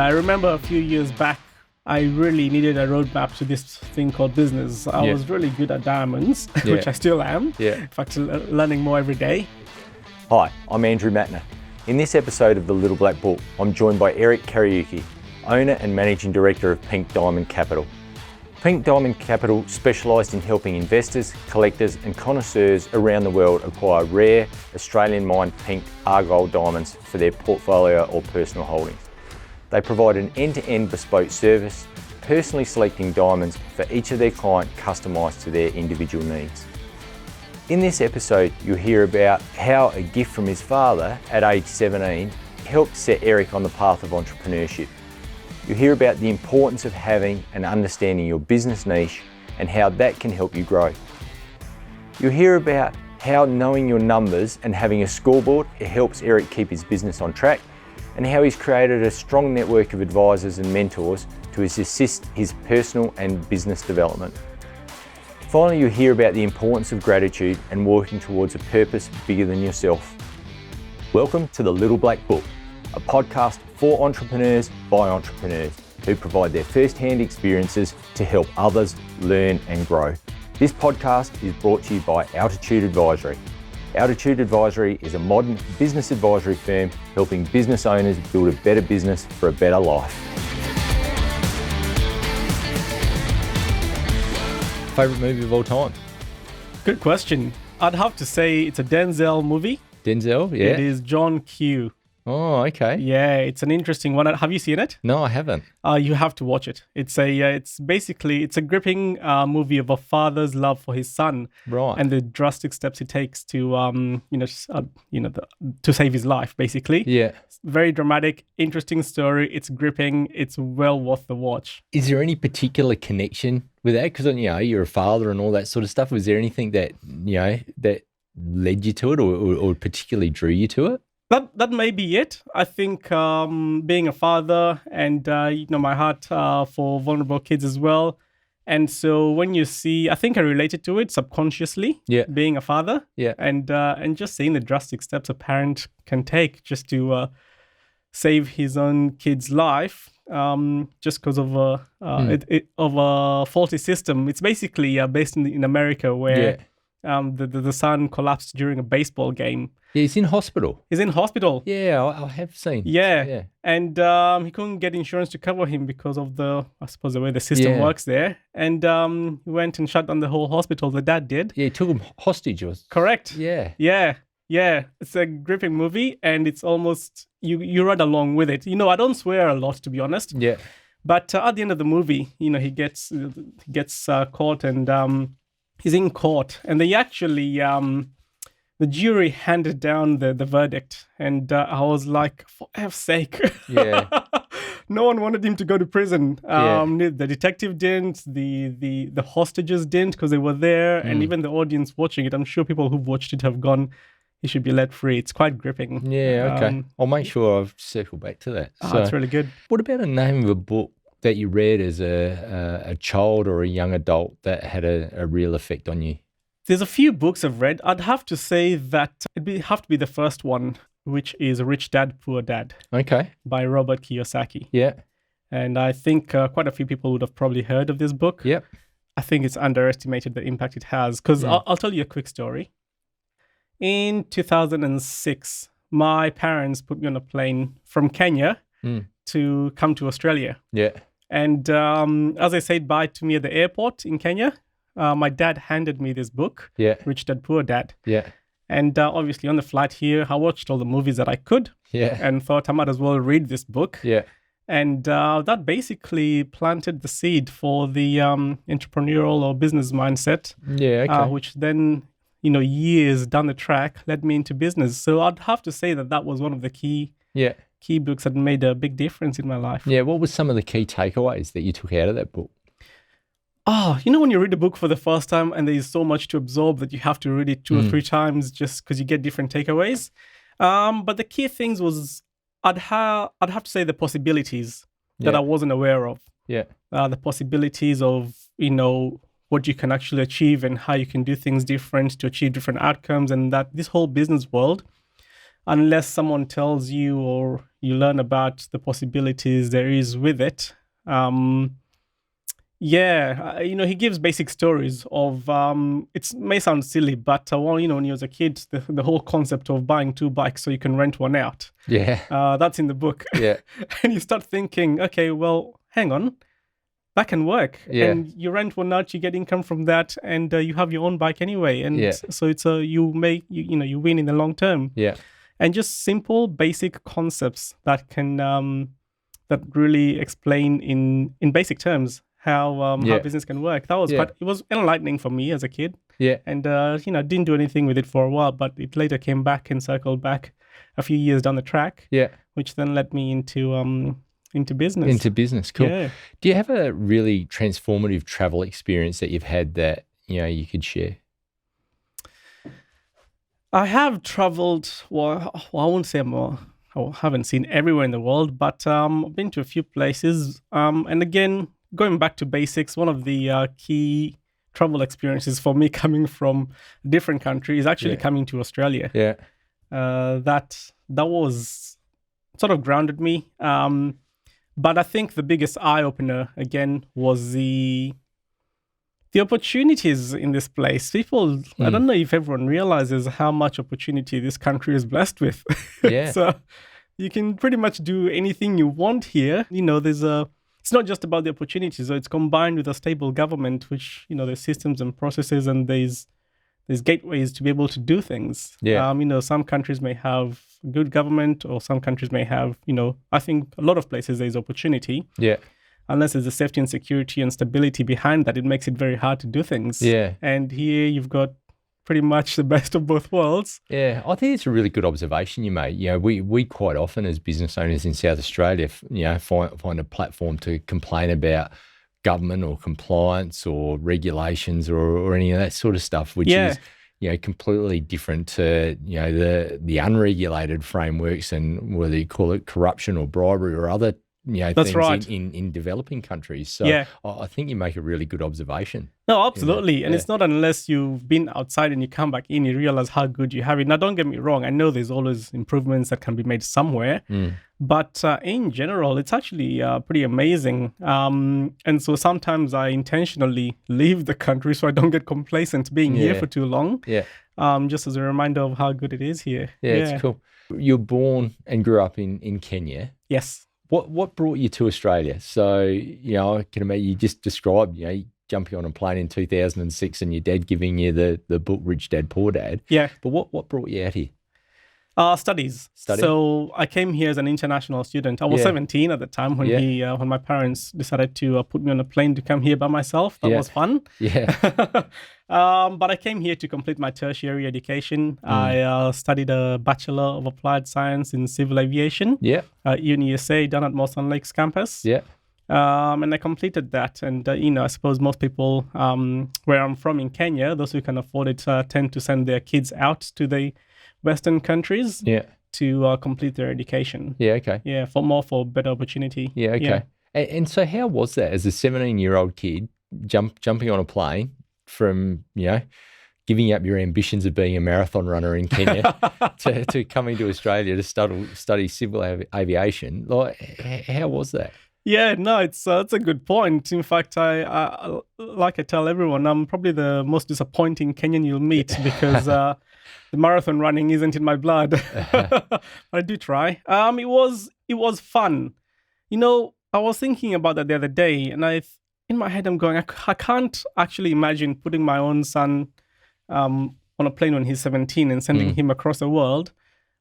I remember a few years back, I really needed a roadmap to this thing called business. I was really good at diamonds, which I still am. In fact, learning more every day. Hi, I'm Andrew Matner. In this episode of The Little Black Book, I'm joined by Kariuki, owner and managing director of Pink Diamond Capital. Pink Diamond Capital specialised in helping investors, collectors and connoisseurs around the world acquire rare Australian mined pink Argyle diamonds for their portfolio or personal holdings. They provide an end-to-end bespoke service, personally selecting diamonds for each of their clients customised to their individual needs. In this episode, you'll hear about how a gift from his father at age 17 helped set Eric on the path of entrepreneurship. You'll hear about the importance of having and understanding your business niche and how that can help you grow. You'll hear about how knowing your numbers and having a scoreboard helps Eric keep his business on track, and how he's created a strong network of advisors and mentors to assist his personal and business development. Finally, you'll hear about the importance of gratitude and working towards a purpose bigger than yourself. Welcome to The Little Black Book, a podcast for entrepreneurs by entrepreneurs who provide their first-hand experiences to help others learn and grow. This podcast is brought to you by Altitude Advisory. Altitude Advisory is a modern business advisory firm helping business owners build a better business for a better life. Favorite movie of all time? Good question. I'd have to say it's a Denzel movie. Denzel, yeah. It is John Q. Oh, okay. Yeah, it's an interesting one. Have you seen it? No, I haven't. You have to watch it. It's a gripping movie of a father's love for his son, Right. and the drastic steps he takes to to save his life, basically. Yeah. It's very dramatic, interesting story. It's gripping. It's well worth the watch. Is there any particular connection with that? Because you're a father and all that sort of stuff. Was there anything that that led you to it, or particularly drew you to it? That may be it. I think being a father and, my heart for vulnerable kids as well. And so when you see, I think I related to it subconsciously, being a father. Yeah. And just seeing the drastic steps a parent can take just to save his own kid's life just because of a faulty system. It's basically based in America where the son collapsed during a baseball game. Yeah, he's in hospital. He's in hospital. Yeah, I have seen. Yeah. And he couldn't get insurance to cover him because of the way the system works there. And he went and shut down the whole hospital. The dad did. Yeah, he took him hostage. Correct. Yeah. It's a gripping movie, and it's almost, you run along with it. I don't swear a lot, to be honest. Yeah. But at the end of the movie, he gets caught, and he's in court. And they actually... the jury handed down the verdict, and I was like, for F's sake. Yeah. No one wanted him to go to prison. The detective didn't, the hostages didn't, because they were there, and even the audience watching it, I'm sure people who've watched it have gone, he should be let free. It's quite gripping. Yeah, okay. I'll make sure I've circled back to that. So, it's really good. What about a name of a book that you read as a child or a young adult that had a real effect on you? There's a few books I've read. I'd have to say that it'd have to be the first one, which is Rich Dad, Poor Dad. Okay. By Robert Kiyosaki. Yeah. And I think quite a few people would have probably heard of this book. Yep. I think it's underestimated the impact it has. Because I'll tell you a quick story. In 2006, my parents put me on a plane from Kenya to come to Australia. Yeah. And as they said bye to me at the airport in Kenya, my dad handed me this book, Rich Dad, Poor Dad. Yeah. And obviously on the flight here, I watched all the movies that I could and thought I might as well read this book. Yeah. And that basically planted the seed for the entrepreneurial or business mindset, which then, years down the track led me into business. So I'd have to say that was one of the key books that made a big difference in my life. Yeah. What were some of the key takeaways that you took out of that book? When you read a book for the first time and there's so much to absorb that you have to read it 2 or 3 times just because you get different takeaways. But the key things was I'd have to say the possibilities that I wasn't aware of. Yeah. The possibilities of, what you can actually achieve and how you can do things different to achieve different outcomes, and that this whole business world unless someone tells you or you learn about the possibilities there is with it. He gives basic stories of, it may sound silly, but when he was a kid, the whole concept of buying 2 bikes so you can rent one out. Yeah. That's in the book. Yeah. And you start thinking, okay, well, hang on, that can work. Yeah. And you rent one out, you get income from that, and you have your own bike anyway. And so it's you win in the long term. Yeah. And just simple, basic concepts that can that really explain in basic terms how business can work. That was it was enlightening for me as a kid. Yeah. And didn't do anything with it for a while, but it later came back and circled back a few years down the track. Yeah. Which then led me into business. Into business, cool. Yeah. Do you have a really transformative travel experience that you've had that you could share? I have traveled. Well, I won't say I haven't seen everywhere in the world, but I've been to a few places. And again, going back to basics, one of the key travel experiences for me coming from a different country is actually coming to Australia. Yeah. That was sort of grounded me. But I think the biggest eye-opener, again, was the opportunities in this place. People, I don't know if everyone realizes how much opportunity this country is blessed with. Yeah. So you can pretty much do anything you want here. It's not just about the opportunities, so it's combined with a stable government, which, there's systems and processes, and there's gateways to be able to do things. Yeah. Some countries may have good government, or some countries may have, I think a lot of places there's opportunity. Yeah. Unless there's the safety and security and stability behind that, it makes it very hard to do things. Yeah. And here you've got pretty much the best of both worlds. Yeah, I think it's a really good observation you made. We quite often as business owners in South Australia, find a platform to complain about government or compliance or regulations or any of that sort of stuff, which is completely different to the unregulated frameworks and whether you call it corruption or bribery or other That's things right. in developing countries. So I think you make a really good observation. No, absolutely. And it's not unless you've been outside and you come back in, you realize how good you have it. Now, don't get me wrong. I know there's always improvements that can be made somewhere. But in general, it's actually pretty amazing. And so sometimes I intentionally leave the country so I don't get complacent being here for too long. Yeah. Just as a reminder of how good it is here. Yeah, it's cool. You're born and grew up in Kenya. Yes. What brought you to Australia? So, I can imagine you just described, jumping on a plane in 2006 and your dad giving you the book Rich Dad, Poor Dad. Yeah. But what brought you out here? Studies. Study? So I came here as an international student. I was 17 at the time when when my parents decided to put me on a plane to come here by myself. That was fun. Yeah. But I came here to complete my tertiary education. I studied a Bachelor of Applied Science in Civil Aviation. Yeah. At UniSA, done at Mawson Lakes campus. Yeah. And I completed that. And, I suppose most people where I'm from in Kenya, those who can afford it, tend to send their kids out to the Western countries to complete their education. Yeah, okay. Yeah, for better opportunity. Yeah, okay. Yeah. And so how was that as a 17-year-old kid jumping on a plane from, giving up your ambitions of being a marathon runner in Kenya to coming to Australia to study civil aviation? Like, how was that? Yeah, no, it's a good point. In fact, I like I tell everyone, I'm probably the most disappointing Kenyan you'll meet because the marathon running isn't in my blood. I do try. It was fun. I was thinking about that the other day, and in my head I'm going, I can't actually imagine putting my own son on a plane when he's 17 and sending him across the world.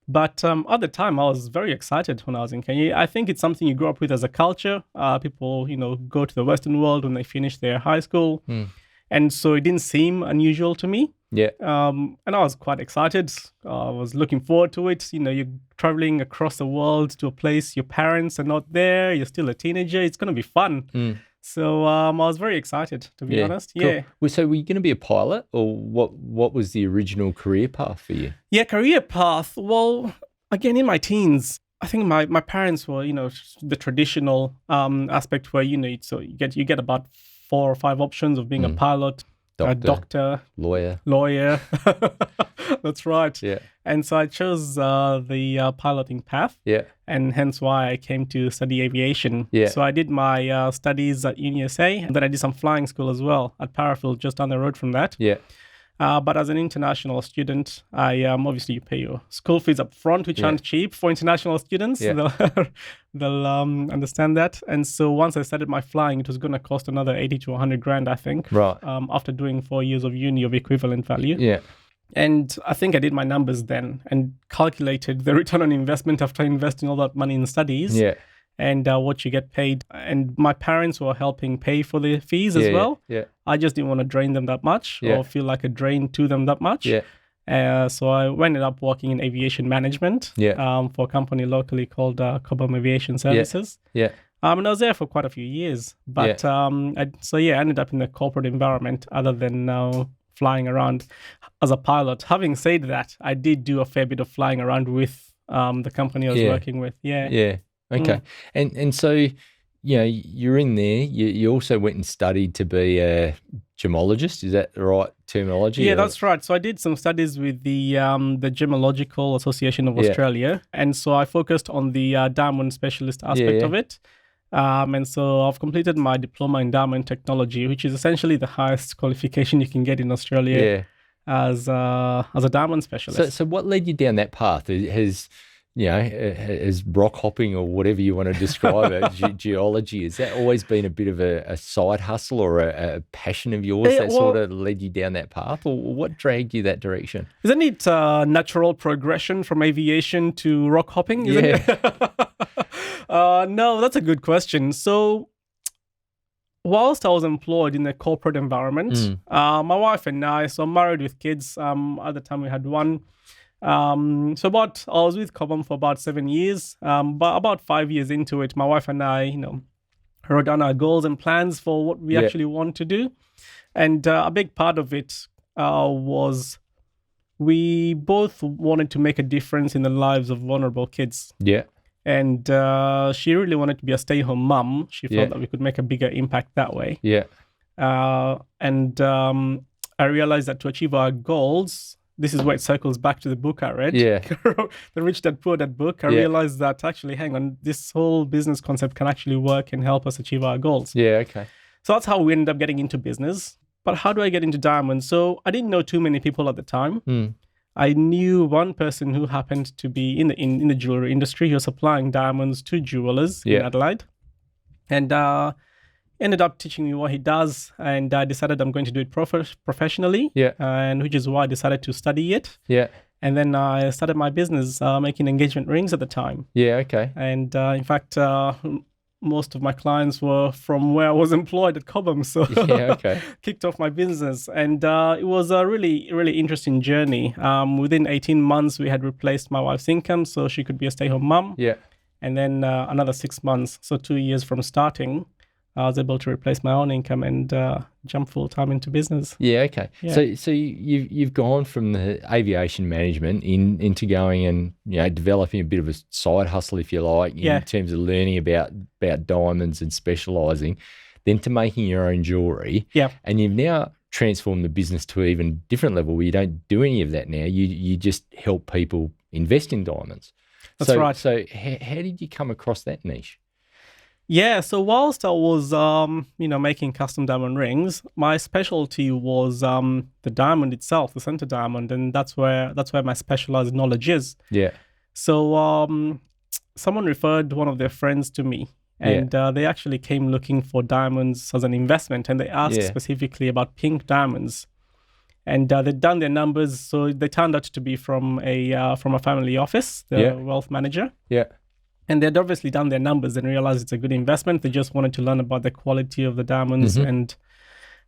But at the time, I was very excited when I was in Kenya. I think it's something you grow up with as a culture. People, go to the Western world when they finish their high school. And so it didn't seem unusual to me. Yeah. And I was quite excited. I was looking forward to it. You're traveling across the world to a place your parents are not there. You're still a teenager. It's going to be fun. So I was very excited, to be honest. Cool. Yeah. Well, so were you going to be a pilot, or what was the original career path for you? Yeah, career path. Well, again, in my teens, I think my parents were, the traditional aspect where, so you get about 4 or 5 options of being a pilot, doctor, lawyer. That's right. Yeah. And so I chose the piloting path. Yeah. And hence why I came to study aviation. Yeah. So I did my studies at UniSA, and then I did some flying school as well at Parafield, just down the road from that. Yeah. But as an international student, I obviously you pay your school fees up front, which aren't cheap for international students. Yeah. They'll understand that. And so once I started my flying, it was going to cost another 80 to 100 grand, I think. Right. After doing 4 years of uni of equivalent value. Yeah. And I think I did my numbers then and calculated the return on investment after investing all that money in studies. Yeah. And what you get paid. And my parents were helping pay for the fees as well. Yeah. I just didn't want to drain them that much or feel like a drain to them that much. Yeah. So I ended up working in aviation management for a company locally called Cobham Aviation Services. Yeah. And I was there for quite a few years. But I ended up in the corporate environment other than flying around as a pilot. Having said that, I did do a fair bit of flying around with the company I was working with. Yeah. Yeah. Okay. And so, you're in there. You also went and studied to be a gemologist. Is that the right terminology? Yeah, that's right. So I did some studies with the Gemological Association of Australia. And so I focused on the diamond specialist aspect of it. And so I've completed my diploma in diamond technology, which is essentially the highest qualification you can get in Australia as a diamond specialist. So what led you down that path? As rock hopping or whatever you want to describe it, geology, has that always been a bit of a side hustle or a passion of yours sort of led you down that path, or what dragged you that direction? Isn't it natural progression from aviation to rock hopping? Isn't it? No, that's a good question. So whilst I was employed in the corporate environment, my wife and I, so I'm married with kids. At the time we had one. I was with Cobham for about 7 years. But about 5 years into it, my wife and I, wrote down our goals and plans for what we actually want to do. And a big part of it was we both wanted to make a difference in the lives of vulnerable kids. Yeah. And she really wanted to be a stay-home mum. She felt that we could make a bigger impact that way. Yeah. I realized that to achieve our goals, this is where it circles back to the book I read. Yeah. The Rich Dad Poor Dad book. I realized that actually, hang on, this whole business concept can actually work and help us achieve our goals. Yeah, okay. So that's how we ended up getting into business. But how do I get into diamonds? So I didn't know too many people at the time. I knew one person who happened to be in the jewelry industry. He was supplying diamonds to jewelers in Adelaide. And ended up teaching me what he does, and I decided I'm going to do it professionally. Yeah. And which is why I decided to study it. Yeah. And then I started my business making engagement rings at the time. Yeah, okay. And in fact, most of my clients were from where I was employed at Cobham. So kicked off my business. And it was a really, really interesting journey. Within 18 months, we had replaced my wife's income so she could be a stay-home mum. Yeah. And then another 6 months, so 2 years from starting, I was able to replace my own income and jump full time into business. Yeah, okay. Yeah. So you've gone from the aviation management into going and developing a bit of a side hustle, if you like, in terms of learning about diamonds and specialising, then to making your own jewellery. Yeah. And you've now transformed the business to an even different level where you don't do any of that now. You just help people invest in diamonds. That's right. So how did you come across that niche? Yeah, so whilst I was, making custom diamond rings, my specialty was the diamond itself, the center diamond, and that's where my specialized knowledge is. Yeah. So someone referred one of their friends to me, and they actually came looking for diamonds as an investment, and they asked specifically about pink diamonds, and they'd done their numbers, so they turned out to be from a family office, the wealth manager. Yeah. And they'd obviously done their numbers and realized it's a good investment. They just wanted to learn about the quality of the diamonds and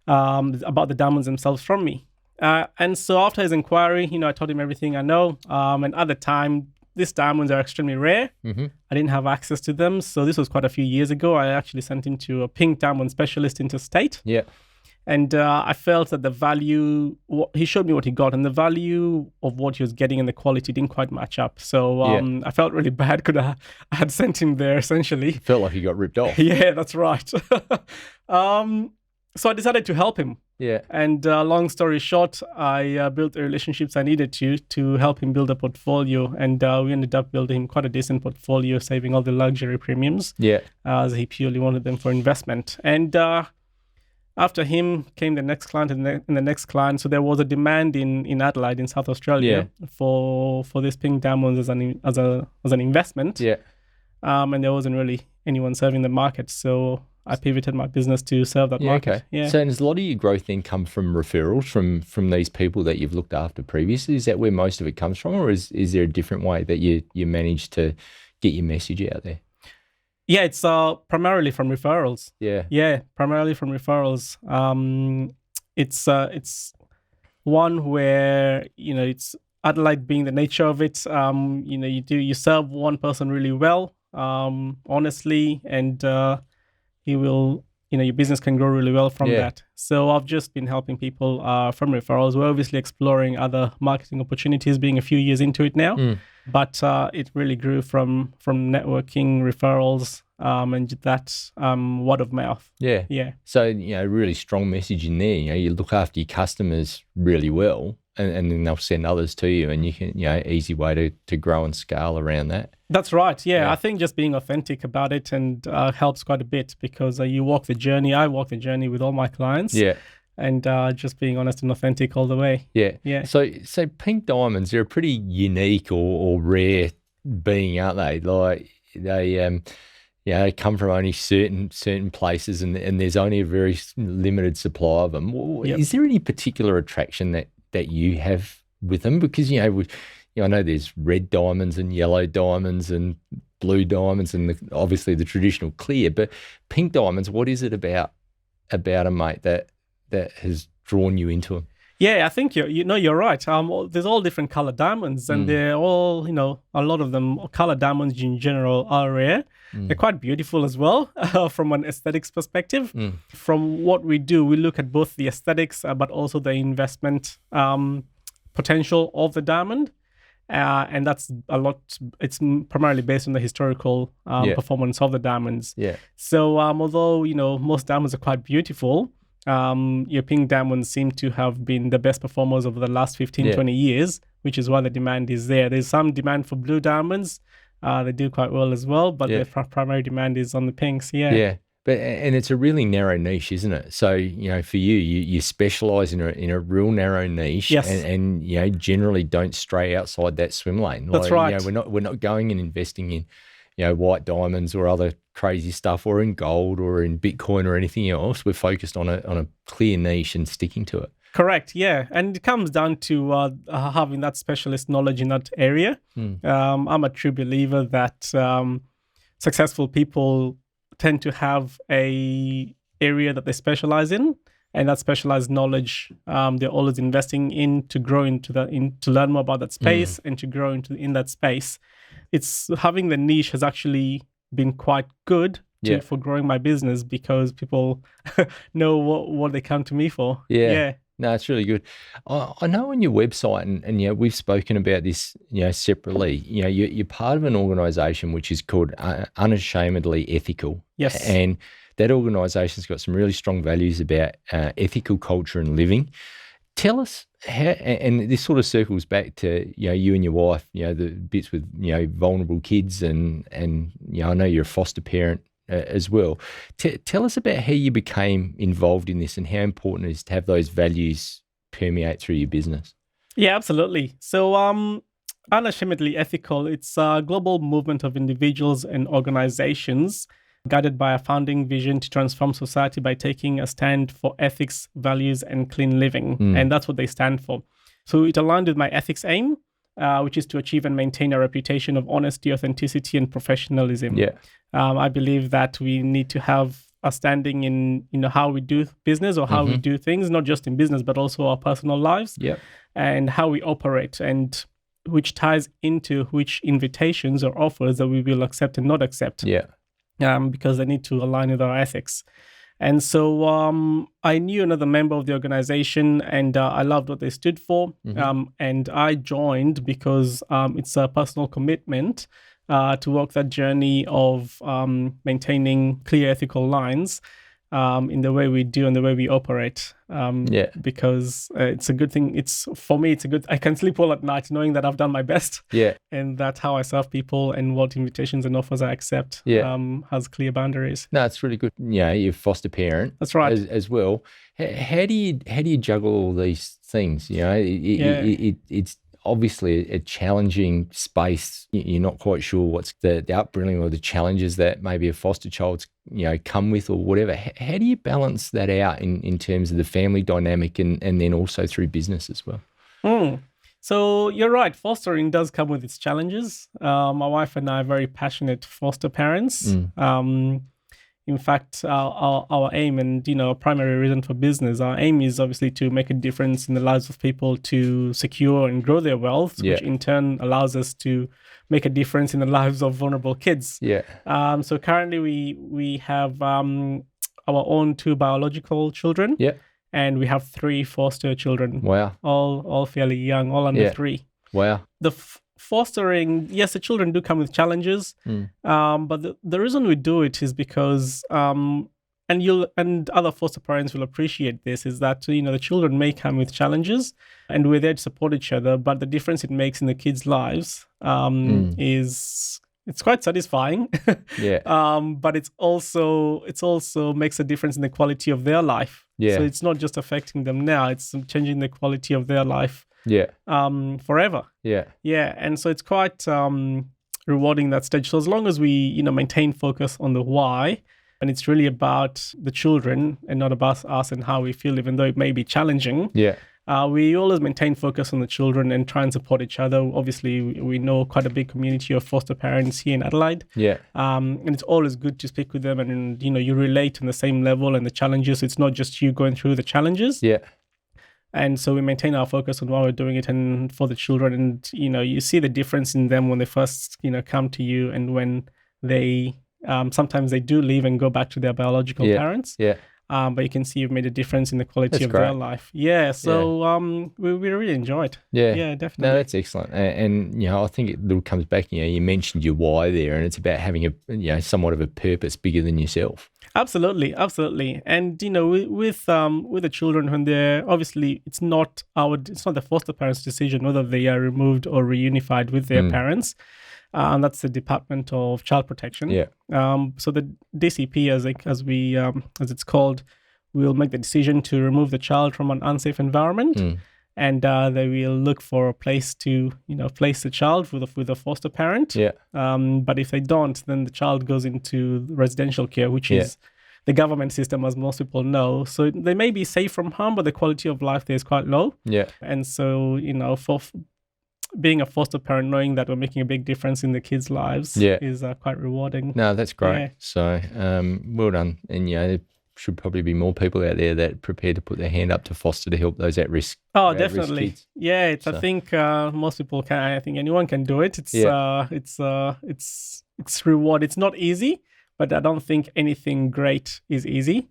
about the diamonds themselves from me. And so after his inquiry, I told him everything I know. And at the time, these diamonds are extremely rare. I didn't have access to them. So this was quite a few years ago. I actually sent him to a pink diamond specialist interstate. Yeah. And I felt that the value, he showed me what he got, and the value of what he was getting and the quality didn't quite match up. So I felt really bad because I had sent him there essentially. Felt like he got ripped off. Yeah, that's right. So I decided to help him. Yeah. And long story short, I built the relationships I needed to help him build a portfolio. And we ended up building quite a decent portfolio, saving all the luxury premiums. Yeah. As he purely wanted them for investment. And after him came the next client and the next client. So there was a demand in Adelaide, in South Australia, for this pink diamonds as an investment. Yeah. And there wasn't really anyone serving the market. So I pivoted my business to serve that market. Okay. Yeah. So does a lot of your growth then come from referrals from these people that you've looked after previously? Is that where most of it comes from, or is there a different way that you manage to get your message out there? Yeah, it's primarily from referrals. Yeah. Primarily from referrals. It's one where it's Adelaide being the nature of it. You serve one person really well, honestly, and he will. Your business can grow really well from that. So I've just been helping people from referrals. We're obviously exploring other marketing opportunities, being a few years into it now. But it really grew from networking, referrals, and that word of mouth. Yeah. Yeah. So, really strong message in there. You look after your customers really well, and then they'll send others to you, and you can, easy way to grow and scale around that. That's right. Yeah. I think just being authentic about it and helps quite a bit, because you walk the journey. I walk the journey with all my clients. Yeah. And just being honest and authentic all the way. Yeah. Yeah. So pink diamonds, they're a pretty unique or rare being, aren't they? Like they come from only certain places, and there's only a very limited supply of them. Yep. Is there any particular attraction that you have with them? Because I know there's red diamonds and yellow diamonds and blue diamonds and obviously the traditional clear, but pink diamonds, what is it about them, mate, that has drawn you into them? Yeah, I think you're right. There's all different color diamonds, and they're all, a lot of them, color diamonds in general are rare. They're quite beautiful as well from an aesthetics perspective. From what we do, we look at both the aesthetics, but also the investment potential of the diamond. And that's a lot. It's primarily based on the historical performance of the diamonds. Yeah. So although most diamonds are quite beautiful, your pink diamonds seem to have been the best performers over the last 15, 20 years, which is why the demand is there. There's some demand for blue diamonds. They do quite well as well, but the primary demand is on the pinks. Yeah. Yeah. And it's a really narrow niche, isn't it? So, for you specialise in a real narrow niche, yes. and generally don't stray outside that swim lane. That's right. We're not going and investing in, white diamonds or other crazy stuff, or in gold or in Bitcoin or anything else. We're focused on a clear niche and sticking to it. Correct, yeah. And it comes down to having that specialist knowledge in that area. I'm a true believer that successful people tend to have a area that they specialize in, and that specialized knowledge they're always investing in to grow to learn more about that space and to grow in that space. It's having the niche has actually been quite good for growing my business, because people know what they come to me for. Yeah. No, it's really good. I know on your website, and we've spoken about this, separately. You're part of an organisation which is called Unashamedly Ethical. Yes. And that organisation's got some really strong values about ethical culture and living. Tell us how, and this sort of circles back to you and your wife, the bits with vulnerable kids, and I know you're a foster parent as well. Tell us about how you became involved in this and how important it is to have those values permeate through your business. Yeah, absolutely. So Unashamedly Ethical, it's a global movement of individuals and organizations guided by a founding vision to transform society by taking a stand for ethics, values, and clean living. And that's what they stand for. So it aligned with my ethics aim, which is to achieve and maintain a reputation of honesty, authenticity, and professionalism. Yeah. I believe that we need to have a standing in how we do business, or how we do things, not just in business, but also our personal lives, and how we operate, and which ties into which invitations or offers that we will accept and not accept. Because they need to align with our ethics. And so I knew another member of the organization, and I loved what they stood for. And I joined because it's a personal commitment to walk that journey of maintaining clear ethical lines in the way we do and the way we operate. Because it's a good thing. For me, it's a good. I can sleep well at night knowing that I've done my best. Yeah. And that's how I serve people and what invitations and offers I accept. Has clear boundaries. No, it's really good. You're a foster parent. That's right. As well. How do you juggle all these things? It's obviously a challenging space. You're not quite sure what's the upbringing or the challenges that maybe a foster child's come with or whatever. How do you balance that out in terms of the family dynamic and then also through business as well? So you're right. Fostering does come with its challenges. My wife and I are very passionate foster parents. In fact, our aim and, primary reason for business, our aim is obviously to make a difference in the lives of people to secure and grow their wealth, which in turn allows us to make a difference in the lives of vulnerable kids. So currently we have our own 2 biological children. And we have 3 foster children. Wow. All fairly young, all under 3. Wow. The fostering, yes, the children do come with challenges, but the reason we do it is because, and other foster parents will appreciate this, is that the children may come with challenges, and we're there to support each other. But the difference it makes in the kids' lives is it's quite satisfying. But it's also makes a difference in the quality of their life. So it's not just affecting them now; it's changing the quality of their life. Forever. And so it's quite rewarding that stage. So as long as we, maintain focus on the why, and it's really about the children and not about us and how we feel, even though it may be challenging. We always maintain focus on the children and try and support each other. Obviously, we know quite a big community of foster parents here in Adelaide. And it's always good to speak with them and, you relate on the same level and the challenges. It's not just you going through the challenges. And so we maintain our focus on why we're doing it and for the children. And, you see the difference in them when they first, come to you and when they, sometimes they do leave and go back to their biological parents. But you can see you've made a difference in the quality of their life. So we really enjoy it. Definitely. No, that's excellent. And I think it comes back, you mentioned your why there, and it's about having a, somewhat of a purpose bigger than yourself. Absolutely. And, with the children, when they're, obviously, it's not the foster parents' decision whether they are removed or reunified with their parents. And that's the Department of Child Protection. So the DCP, as it's called, will make the decision to remove the child from an unsafe environment, and they will look for a place to, place the child with a foster parent. But if they don't, then the child goes into residential care, which is the government system, as most people know. So they may be safe from harm, but the quality of life there is quite low. And so, for being a foster parent, knowing that we're making a big difference in the kids' lives is quite rewarding. No, that's great. So well done. And, there should probably be more people out there that are prepared to put their hand up to foster to help those at-risk definitely. Kids. I think most people can. I think anyone can do it. It's reward. It's not easy, but I don't think anything great is easy.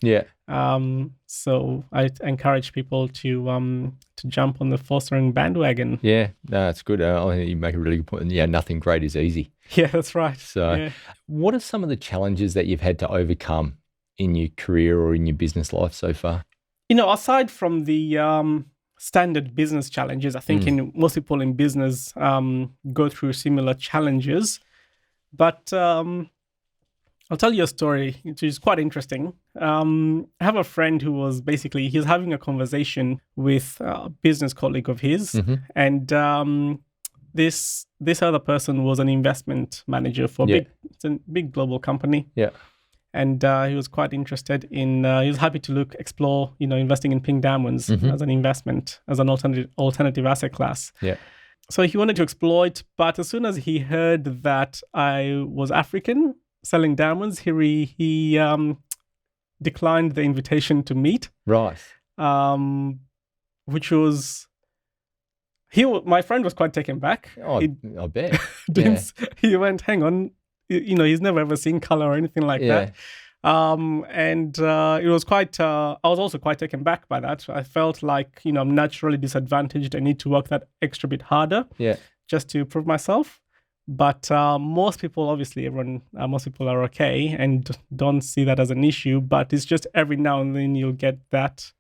So I encourage people to jump on the fostering bandwagon. No, that's good. I think you make a really good point. Nothing great is easy. That's right. So what are some of the challenges that you've had to overcome in your career or in your business life so far? Aside from the standard business challenges, I think most people in business go through similar challenges. But I'll tell you a story, which is quite interesting. I have a friend who was he's having a conversation with a business colleague of his, and this other person was an investment manager for it's a big global company. And he was quite interested in, he was happy to explore, investing in Pink Diamonds as an investment, as an alternative asset class. So he wanted to exploit, but as soon as he heard that I was African, selling diamonds, he declined the invitation to meet. Right. Which was, my friend was quite taken back. Oh, I bet. He went, hang on, he's never ever seen color or anything like that. And it was quite, I was also quite taken back by that. I felt like, I'm naturally disadvantaged. I need to work that extra bit harder just to prove myself. But most people, obviously, most people are okay and don't see that as an issue. But it's just every now and then you'll get that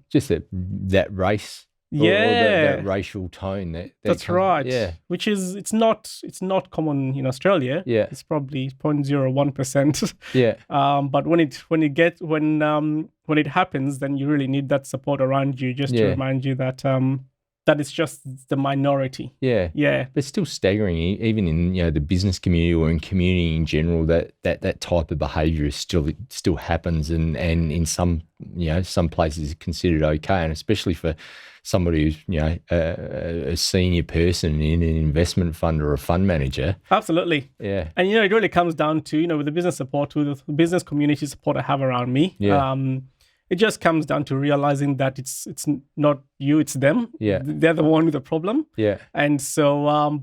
just that race, yeah, that racial tone. That's right. Yeah, which is it's not common in Australia. Yeah, it's probably 0.01%. Yeah. But when it happens, then you really need that support around you just to remind you that that it's just the minority. Yeah. Yeah. But it's still staggering, even in the business community or in community in general, that type of behaviour still happens, and in some some places is considered okay, and especially for somebody who's a senior person in an investment fund or a fund manager. Absolutely. Yeah. And it really comes down to with the business support, with the business community support I have around me. Yeah. It just comes down to realizing that it's not you, it's them. Yeah. They're the one with the problem. Yeah. And so,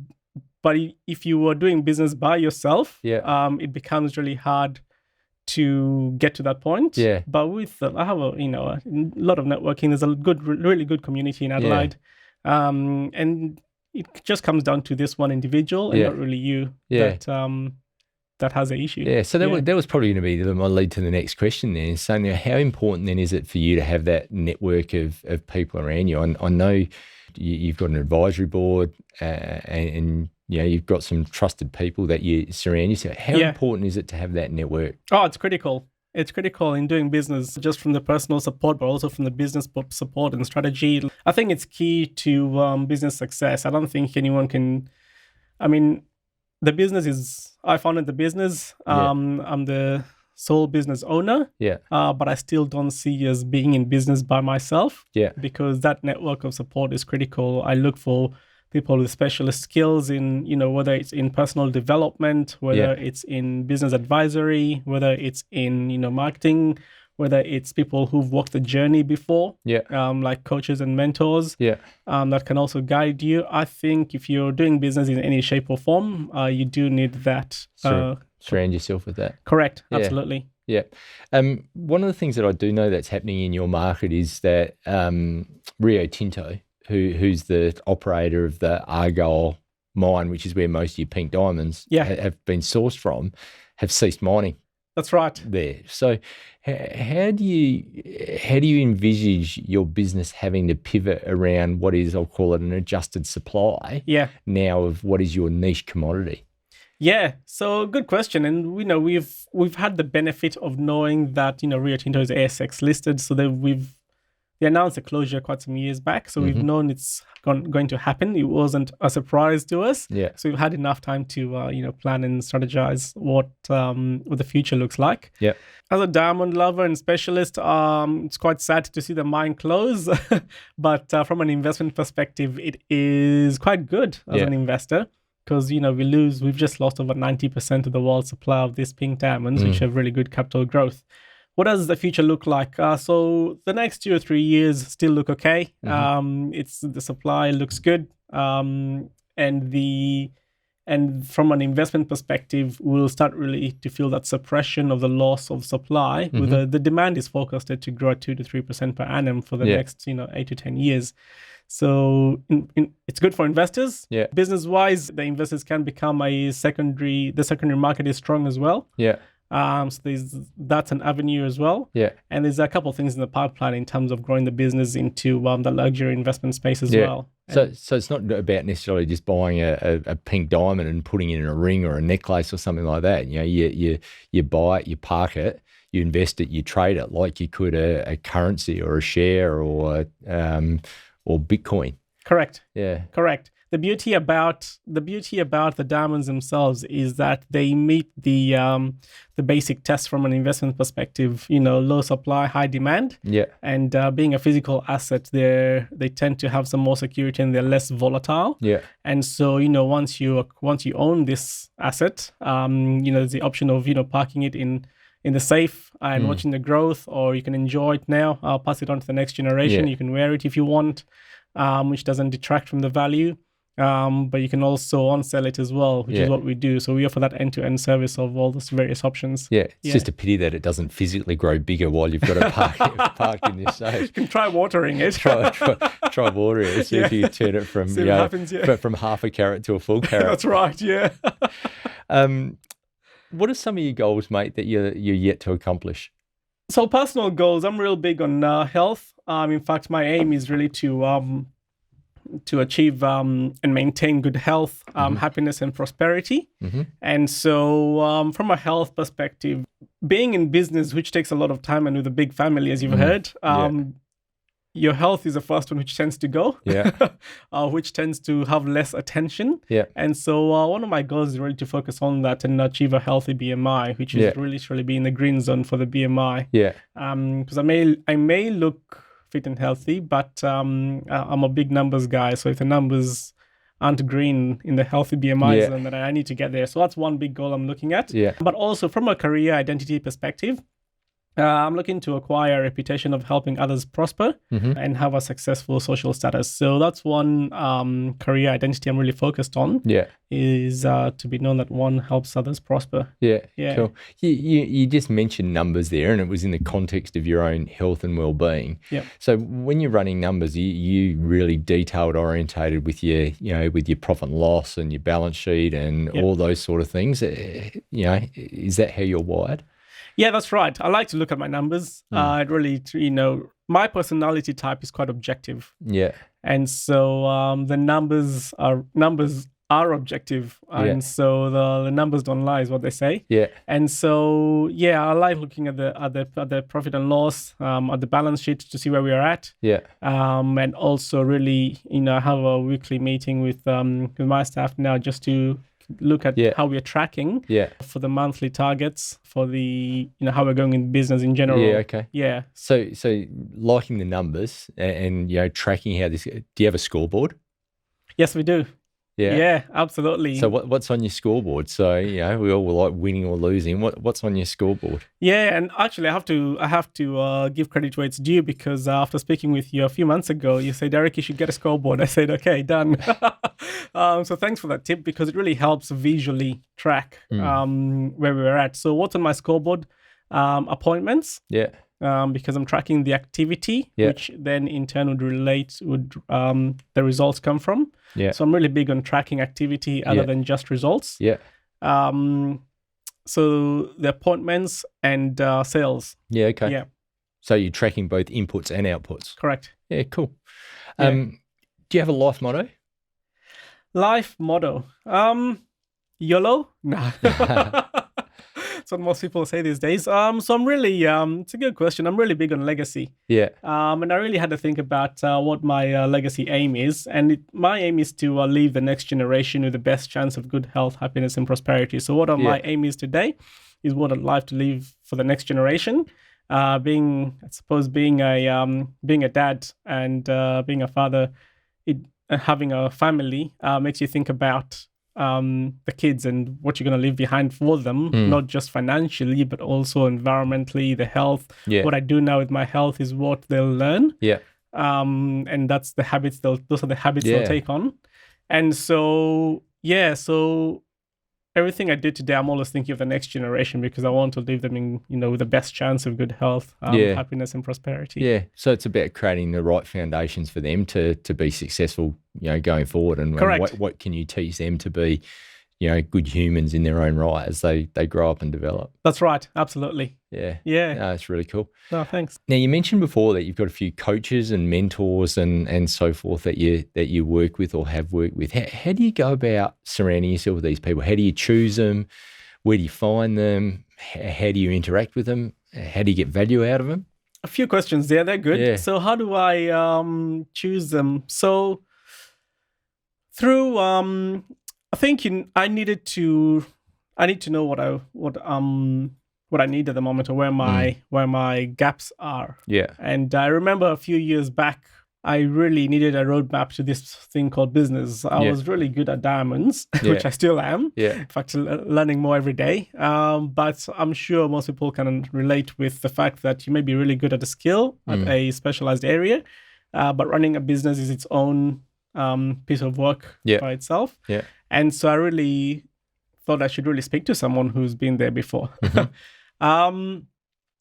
but if you were doing business by yourself, it becomes really hard to get to that point. Yeah. But I have a lot of networking. There's a really good community in Adelaide. And it just comes down to this one individual and not really you. Yeah. That has an issue. Yeah, so that was probably going to be my lead to the next question then. So now, how important then is it for you to have that network of people around you? I know you've got an advisory board and you've got some trusted people that you surround yourself. How important is it to have that network? Oh, it's critical. It's critical in doing business, just from the personal support, but also from the business support and strategy. I think it's key to business success. I don't think anyone can... the business is... I founded the business. I'm the sole business owner. Yeah. But I still don't see as being in business by myself. Yeah. Because that network of support is critical. I look for people with specialist skills in, whether it's in personal development, whether it's in business advisory, whether it's in, marketing, whether it's people who've walked the journey before, like coaches and mentors, that can also guide you. I think if you're doing business in any shape or form, you do need that. Surround yourself with that. Correct. Absolutely. Yeah. One of the things that I do know that's happening in your market is that Rio Tinto, who's the operator of the Argyle mine, which is where most of your pink diamonds have been sourced from, have ceased mining. That's right. There. So how do you envisage your business having to pivot around what is, I'll call it, an adjusted supply now of what is your niche commodity? Yeah, so good question. And we've had the benefit of knowing that Rio Tinto is ASX listed, so that they announced the closure quite some years back. So we've known it's going to happen. It wasn't a surprise to us. Yeah. So we've had enough time to plan and strategize what the future looks like. Yeah. As a diamond lover and specialist, it's quite sad to see the mine close, but from an investment perspective, it is quite good as an investor. Because we've just lost over 90% of the world's supply of these pink diamonds, which have really good capital growth. What does the future look like? So the next 2 or 3 years still look okay. The supply looks good, and from an investment perspective, we'll start really to feel that suppression of the loss of supply. With the demand is forecasted to grow at 2 to 3% per annum for the next 8 to 10 years. So it's good for investors. Yeah. Business-wise, the investors can become the secondary market is strong as well. Yeah. So that's an avenue as well. Yeah. And there's a couple of things in the pipeline in terms of growing the business into the luxury investment space as well. So it's not about necessarily just buying a pink diamond and putting it in a ring or a necklace or something like that. You buy it, you park it, you invest it, you trade it like you could a currency or a share or Bitcoin. Correct. Yeah. Correct. The beauty about the diamonds themselves is that they meet the basic test from an investment perspective. Low supply, high demand. Yeah. And being a physical asset, they tend to have some more security and they're less volatile. Yeah. And so once you own this asset, there's the option of parking it in the safe and watching the growth, or you can enjoy it now. I'll pass it on to the next generation. You can wear it if you want, which doesn't detract from the value. But you can also on-sell it as well, which is what we do. So we offer that end-to-end service of all those various options. Yeah, it's just a pity that it doesn't physically grow bigger while you've got it parked in this safe. You can try watering it. try watering it. See if you turn it from from half a carrot to a full carrot. That's right. Yeah. What are some of your goals, mate, that you're yet to accomplish? So personal goals, I'm real big on health. In fact, my aim is really to achieve and maintain good health, happiness and prosperity. And so from a health perspective, being in business, which takes a lot of time and with a big family, as you've heard, your health is the first one which tends to go, which tends to have less attention. And so one of my goals is really to focus on that and achieve a healthy BMI, which is really be in the green zone for the BMI. Because I may look fit and healthy, but I'm a big numbers guy. So if the numbers aren't green in the healthy BMI zone, then I need to get there. So that's one big goal I'm looking at. But also from a career identity perspective, I'm looking to acquire a reputation of helping others prosper and have a successful social status. So that's one career identity I'm really focused on. Is to be known that one helps others prosper. Cool. You just mentioned numbers there, and it was in the context of your own health and well-being. So when you're running numbers, you really detailed orientated with your profit and loss and your balance sheet and all those sort of things. Is that how you're wired? Yeah, that's right. I like to look at my numbers. It really, my personality type is quite objective. And so the numbers are objective, and so the numbers don't lie, is what they say. And so I like looking at the profit and loss, at the balance sheet to see where we are at. And also really, I have a weekly meeting with my staff now just to look at how we're tracking for the monthly targets, for the how we're going in business in general. So liking the numbers and tracking how this. Do you have a scoreboard? Yes, we do. Yeah, absolutely. So what's on your scoreboard? So we all like winning or losing. What's on your scoreboard? Yeah, and actually I have to give credit where it's due, because after speaking with you a few months ago, you said, Derek, you should get a scoreboard. I said, okay, done. So thanks for that tip, because it really helps visually track where we're at. So what's on my scoreboard? Appointments. Because I'm tracking the activity, which then in turn would the results come from. So I'm really big on tracking activity other than just results. So the appointments and sales. So you're tracking both inputs and outputs. Correct. Yeah, cool. Do you have a life motto? Life motto? YOLO? No. That's what most people say these days. So I'm really, it's a good question. I'm really big on legacy. And I really had to think about what my legacy aim is. And my aim is to leave the next generation with the best chance of good health, happiness, and prosperity. So what my aim is today is what I'd like to leave for the next generation. Being a dad and being a father, having a family makes you think about the kids and what you're going to leave behind for them, not just financially, but also environmentally, the health. What I do now with my health is what they'll learn. And that's the habits those are the habits they'll take on. And so, so everything I do today, I'm always thinking of the next generation, because I want to leave them in, with the best chance of good health, happiness and prosperity. So it's about creating the right foundations for them to be successful, going forward. And what can you teach them to be, good humans in their own right as they grow up and develop? That's right. Absolutely. No, it's really cool. No, thanks. Now, you mentioned before that you've got a few coaches and mentors and so forth that you work with or have worked with. How do you go about surrounding yourself with these people? How do you choose them? Where do you find them? How do you interact with them? How do you get value out of them? A few questions there. They're good. So how do I choose them? So through I think I need to know what I need at the moment, or where my gaps are. And I remember a few years back, I really needed a roadmap to this thing called business. I was really good at diamonds, which I still am. In fact, learning more every day. But I'm sure most people can relate with the fact that you may be really good at a skill, at a specialized area, but running a business is its own piece of work Yeah. by itself. Yeah. And so I really thought I should really speak to someone who's been there before. And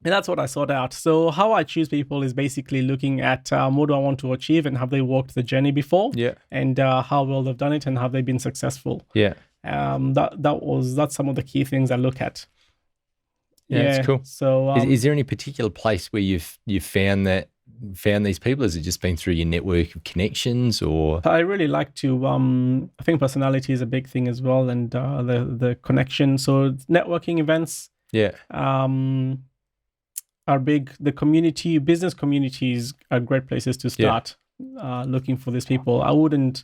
that's what I sought out. So how I choose people is basically looking at what do I want to achieve and have they walked the journey before? Yeah. And how well they've done it and have they been successful? Yeah. That's some of the key things I look at. Yeah, that's cool. So is there any particular place where you've found these people? Has it just been through your network of connections, or? I really like to, I think personality is a big thing as well, and the connection. So networking events are big. The community, business communities are great places to start looking for these people. I wouldn't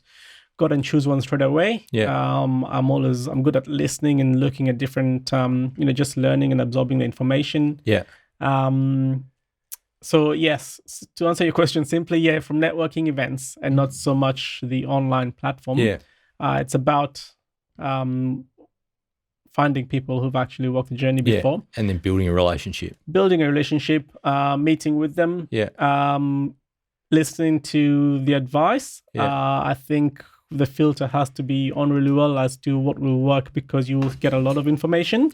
go and choose one straight away. I'm good at listening and looking at different, just learning and absorbing the information. So yes, to answer your question simply, from networking events and not so much the online platform. It's about finding people who've actually walked the journey before. And then building a relationship. Meeting with them. Listening to the advice. I think the filter has to be on really well as to what will work, because you will get a lot of information.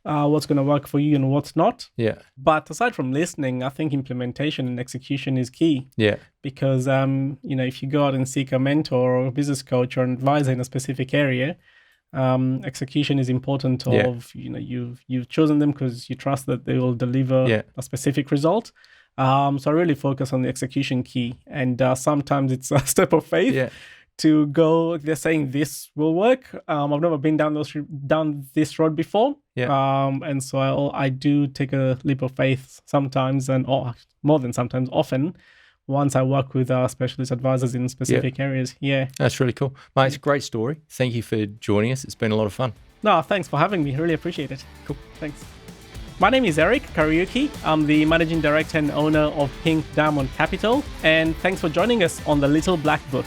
What's going to work for you and what's not. But aside from listening, I think implementation and execution is key. Because if you go out and seek a mentor or a business coach or an advisor in a specific area, execution is important. You've chosen them because you trust that they will deliver a specific result. So I really focus on the execution key, and sometimes it's a step of faith to go. They're saying this will work. I've never been down this road before, and so I do take a leap of faith sometimes, and more than sometimes, often. Once I work with specialist advisors in specific areas. That's really cool, mate. It's a great story. Thank you for joining us. It's been a lot of fun. No, thanks for having me. Really appreciate it. Cool. Thanks. My name is Eric Kariuki. I'm the managing director and owner of Pink Diamond Capital, and thanks for joining us on the Little Black Book.